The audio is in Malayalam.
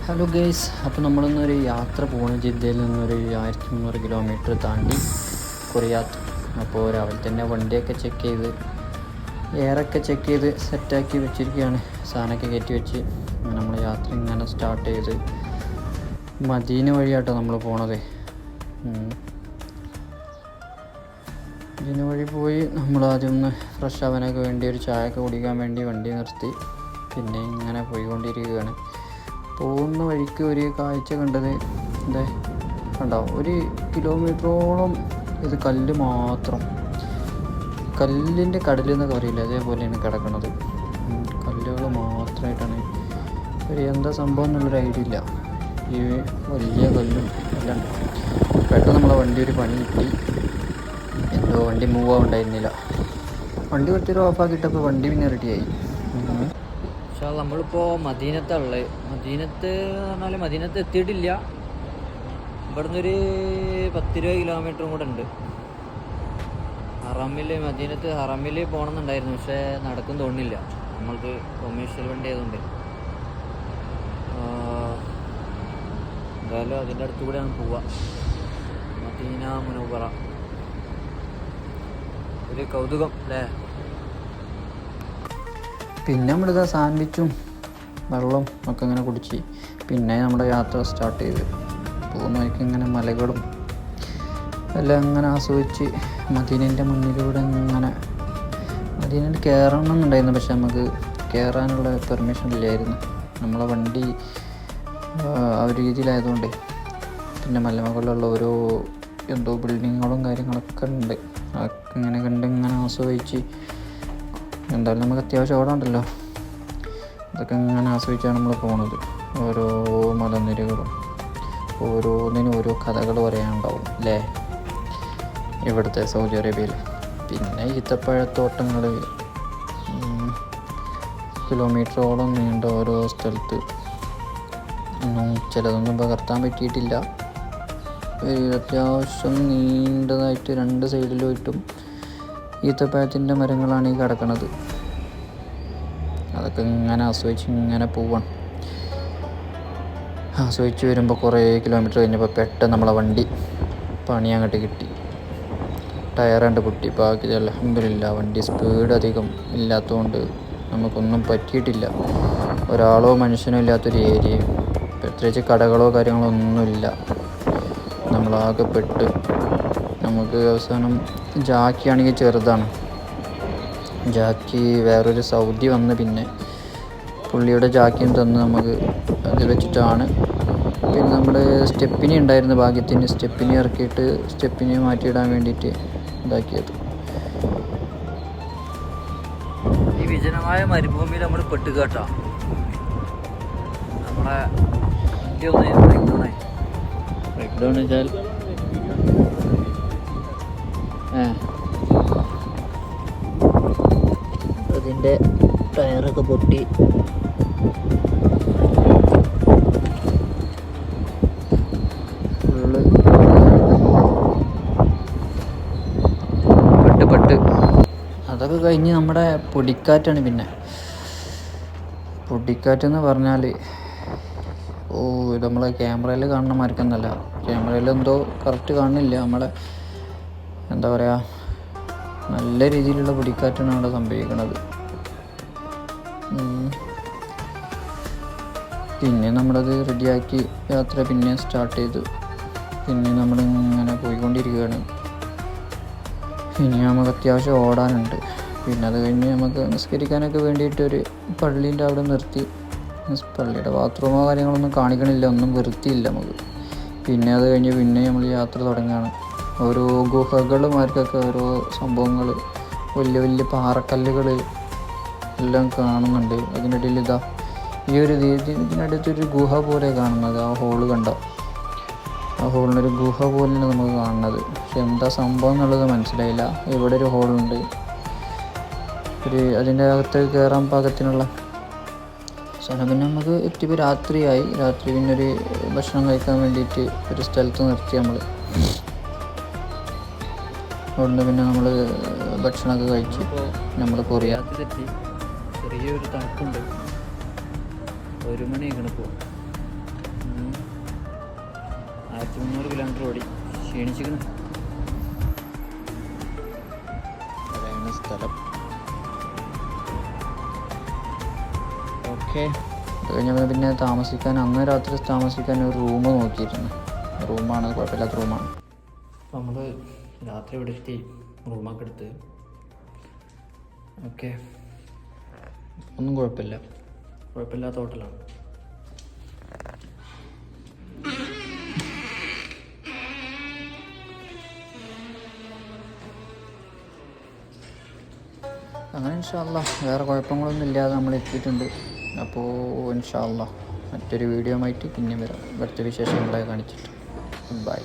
ഹലോ ഗേയ്സ്, അപ്പോൾ നമ്മളിന്നൊരു യാത്ര പോകണം. ജിദ്ദയിൽ നിന്നൊരു 1300 കിലോമീറ്റർ താണ്ടി കുറിയാത്ത്. അപ്പോൾ രാവിലെ തന്നെ വണ്ടിയൊക്കെ ചെക്ക് ചെയ്ത് എയറൊക്കെ ചെക്ക് ചെയ്ത് സെറ്റാക്കി വെച്ചിരിക്കുകയാണ്. സാധനമൊക്കെ കയറ്റി വെച്ച് നമ്മൾ യാത്ര ഇങ്ങനെ സ്റ്റാർട്ട് ചെയ്ത് മദീന വഴിയാട്ടോ നമ്മൾ പോണത്. മദീന വഴി പോയി നമ്മൾ ആദ്യം ഒന്ന് ഫ്രഷ് ആവാനൊക്കെ വേണ്ടി ഒരു ചായയൊക്കെ കുടിക്കാൻ വേണ്ടി വണ്ടി നിർത്തി. പിന്നെ ഇങ്ങനെ പോയിക്കൊണ്ടിരിക്കുകയാണ്. പോകുന്ന വഴിക്ക് ഒരു കാഴ്ച കണ്ടത് കണ്ടോ, 1 കിലോമീറ്ററോളം ഇത് കല്ല് മാത്രം, കല്ലിൻ്റെ കടൽ എന്നൊക്കെ പറയില്ല, അതേപോലെയാണ് കിടക്കുന്നത്. കല്ലുകൾ മാത്രമായിട്ടാണ്. ഒരു എന്താ സംഭവം എന്നുള്ളൊരു ഐഡിയ ഇല്ല. ഈ വലിയ കല്ലും എല്ലാം പെട്ടെന്ന് നമ്മളെ വണ്ടി ഒരു പണി കിട്ടി. എന്തോ വണ്ടി മൂവ് ആവുണ്ടായിരുന്നില്ല. വണ്ടി കുറച്ചൊരു ഓഫാക്കിയിട്ടപ്പോൾ വണ്ടി പിന്നെ റെഡിയായി. പക്ഷേ നമ്മളിപ്പോൾ മദീനത്തുള്ളത്. മദീനത്ത് പറഞ്ഞാൽ മദീനത്ത് എത്തിയിട്ടില്ല. ഇവിടുന്ന് ഒരു 10-20 കിലോമീറ്ററും കൂടെ ഉണ്ട്. മദീനത്ത് ഹറമിൽ പോകണമെന്നുണ്ടായിരുന്നു, പക്ഷേ നടക്കും തോന്നുന്നില്ല. നമ്മൾക്ക് കൊമേഴ്ഷ്യൽ വണ്ടി ആയതുകൊണ്ട് എന്തായാലും അതിൻ്റെ അടുത്ത് കൂടെയാണ് പോവുക. മദീന മുനവ്വറ, ഒരു കൗതുകം അല്ലേ. പിന്നെ നമ്മളിതാ സാൻഡ്വിച്ചും വെള്ളം ഒക്കെ ഇങ്ങനെ കുടിച്ച് പിന്നെ നമ്മുടെ യാത്ര സ്റ്റാർട്ട് ചെയ്ത് പോകുന്ന വഴിക്ക് ഇങ്ങനെ മലകളും എല്ലാം ഇങ്ങനെ ആസ്വദിച്ച് മദീനൻ്റെ മുന്നിലൂടെ ഇങ്ങനെ മദീനയിൽ കയറണം എന്നുണ്ടായിരുന്നു. പക്ഷെ നമുക്ക് കയറാനുള്ള പെർമിഷൻ ഇല്ലായിരുന്നു. നമ്മളെ വണ്ടി ആ ഒരു രീതിയിലായതുകൊണ്ട്. പിന്നെ മലമുകളിലുള്ള ഓരോ എന്തോ ബിൽഡിങ്ങുകളും കാര്യങ്ങളൊക്കെ ഉണ്ട്. അതൊക്കെ ഇങ്ങനെ കണ്ട് ഇങ്ങനെ ആസ്വദിച്ച്, എന്തായാലും നമുക്ക് അത്യാവശ്യം ഓടാണ്ടല്ലോ, അതൊക്കെ ഇങ്ങനെ ആസ്വദിച്ചാണ് നമ്മൾ പോകുന്നത്. ഓരോ മലനിരകളും ഓരോന്നിനും ഓരോ കഥകൾ പറയാനുണ്ടാവും അല്ലേ ഇവിടുത്തെ സൗദി അറേബ്യയിൽ. പിന്നെ ഈത്തപ്പഴത്തോട്ടങ്ങൾ കിലോമീറ്ററോളം നീണ്ട ഓരോ സ്ഥലത്ത്. ചിലതൊന്നും പകർത്താൻ പറ്റിയിട്ടില്ല. അത്യാവശ്യം നീണ്ടതായിട്ട് 2 സൈഡിലായിട്ടും ഈത്തപ്പഴത്തിൻ്റെ മരങ്ങളാണ് ഈ കിടക്കുന്നത്. അതൊക്കെ ഇങ്ങനെ ആസ്വദിച്ച് ഇങ്ങനെ പോവാണ്. ആസ്വദിച്ച് വരുമ്പോൾ കുറേ കിലോമീറ്റർ കഴിഞ്ഞപ്പോൾ പെട്ടെന്ന് നമ്മളെ വണ്ടി പണി അങ്ങോട്ട് കിട്ടി. ടയർ കണ്ട് പൊട്ടി. ബാക്കി അൽഹംദുലില്ലാ വണ്ടി സ്പീഡ് അധികം ഇല്ലാത്തതുകൊണ്ട് നമുക്കൊന്നും പറ്റിയിട്ടില്ല. ഒരാളോ മനുഷ്യനോ ഇല്ലാത്തൊരു ഏരിയയും പ്രത്യേകിച്ച് കടകളോ കാര്യങ്ങളോ ഒന്നുമില്ല. നമ്മളാകെ പെട്ട്. നമുക്ക് അവസാനം ജാക്കിയാണെങ്കിൽ ചെറുതാണ്. ജാക്കി വേറൊരു സൗദി വന്ന് പിന്നെ പുള്ളിയുടെ ജാക്കിയും തന്ന് നമുക്ക് അത് വെച്ചിട്ടാണ്. പിന്നെ നമ്മൾ സ്റ്റെപ്പിനി ഉണ്ടായിരുന്നു, ഭാഗ്യത്തിന് സ്റ്റെപ്പിനി ഇറക്കിയിട്ട് സ്റ്റെപ്പിനി മാറ്റിയിടാൻ വേണ്ടിയിട്ട് ഇതാക്കിയത്. ഈ വിജനമായ മരുഭൂമിയിൽ നമ്മൾ പെട്ടുക കേട്ടോ. നമ്മളെ വണ്ടി ഒന്ന് ബ്രേക്ക് ഡൗൺ വെച്ചാൽ അതിൻ്റെ ടയറൊക്കെ പൊട്ടി. ഫുള്ള് പെട്ട് അതൊക്കെ കഴിഞ്ഞ് നമ്മുടെ പൊടിക്കാറ്റാണ്. പിന്നെ പൊടിക്കാറ്റെന്ന് പറഞ്ഞാൽ നമ്മളെ ക്യാമറയിൽ കാണുന്ന മാർക്കൊന്നല്ല. ക്യാമറയിൽ എന്തോ കറക്റ്റ് കാണുന്നില്ല. നമ്മളെ എന്താ പറയുക, നല്ല രീതിയിലുള്ള പൊടിക്കാറ്റാണ് അവിടെ സംഭവിക്കുന്നത്. പിന്നെ നമ്മളത് റെഡിയാക്കി യാത്ര പിന്നെ സ്റ്റാർട്ട് ചെയ്തു. പിന്നെ നമ്മളിങ്ങനെ പോയിക്കൊണ്ടിരിക്കുകയാണ്. ഇനി നമുക്ക് അത്യാവശ്യം ഓടാനുണ്ട്. പിന്നെ അത് കഴിഞ്ഞ് നമുക്ക് നിസ്കരിക്കാനൊക്കെ വേണ്ടിയിട്ടൊരു പള്ളീൻ്റെ അവിടെ നിർത്തി. പള്ളിയുടെ ബാത്റൂമോ കാര്യങ്ങളൊന്നും കാണിക്കണില്ല, ഒന്നും വൃത്തിയില്ല നമുക്ക്. പിന്നെ അത് കഴിഞ്ഞ് പിന്നെ നമ്മൾ യാത്ര തുടങ്ങുകയാണ്. ഓരോ ഗുഹകളുമാർക്കൊക്കെ ഓരോ സംഭവങ്ങൾ, വലിയ വലിയ പാറക്കല്ലുകൾ എല്ലാം കാണുന്നുണ്ട്. അതിനിടയിൽ ഈ ഒരു ഇതിനടുത്തൊരു ഗുഹ പോലെ കാണുന്നത്. ആ ഹോള് കണ്ടോ, ആ ഹോളിനൊരു ഗുഹ പോലെയാണ് നമുക്ക് കാണുന്നത്. പക്ഷെ എന്താ സംഭവം എന്നുള്ളത് മനസ്സിലായില്ല. ഇവിടെ ഒരു ഹോളുണ്ട്, അതിൻ്റെ അകത്ത് കയറാൻ പാകത്തിനുള്ള സ്ഥലം. പിന്നെ നമുക്ക് എത്തിയപ്പോൾ രാത്രിയായി. രാത്രി പിന്നെ ഒരു ഭക്ഷണം കഴിക്കാൻ വേണ്ടിയിട്ട് ഒരു സ്ഥലത്ത് നിർത്തി നമ്മൾ. അവിടുന്ന് പിന്നെ നമ്മൾ ഭക്ഷണമൊക്കെ കഴിച്ച് നമ്മൾ കൊറിയാത്തിലെത്തി. ചെറിയൊരു തണുപ്പുണ്ട്. 1 മണിയാകണം ഇപ്പോൾ. 1300 കിലോമീറ്റർ ഓടി ക്ഷീണിച്ചിരിക്കുന്നു. അതാണ് സ്ഥലം. ഓക്കെ, അത് കഴിഞ്ഞപ്പോൾ പിന്നെ താമസിക്കാൻ അന്ന് രാത്രി താമസിക്കാൻ ഒരു റൂം നോക്കിയിരുന്നു. റൂമാണ്, കുഴപ്പമില്ലാത്ത റൂമാണ്. അപ്പോൾ നമ്മൾ രാത്രി ഇവിടെ എത്തി റൂമൊക്കെ എടുത്ത്. ഓക്കെ, ഒന്നും കുഴപ്പമില്ലാത്ത ഹോട്ടലാണ്. അങ്ങനെ ഇൻഷാ അല്ലാഹ് വേറെ കുഴപ്പങ്ങളൊന്നും ഇല്ലാതെ നമ്മൾ എത്തിയിട്ടുണ്ട്. അപ്പോൾ ഇൻഷാ അല്ലാഹ് മറ്റൊരു വീഡിയോ ആയിട്ട് പിന്നെ വരാം. ഇവിടുത്തെ വിശേഷങ്ങളെ കാണിച്ചിട്ട്. ബൈ.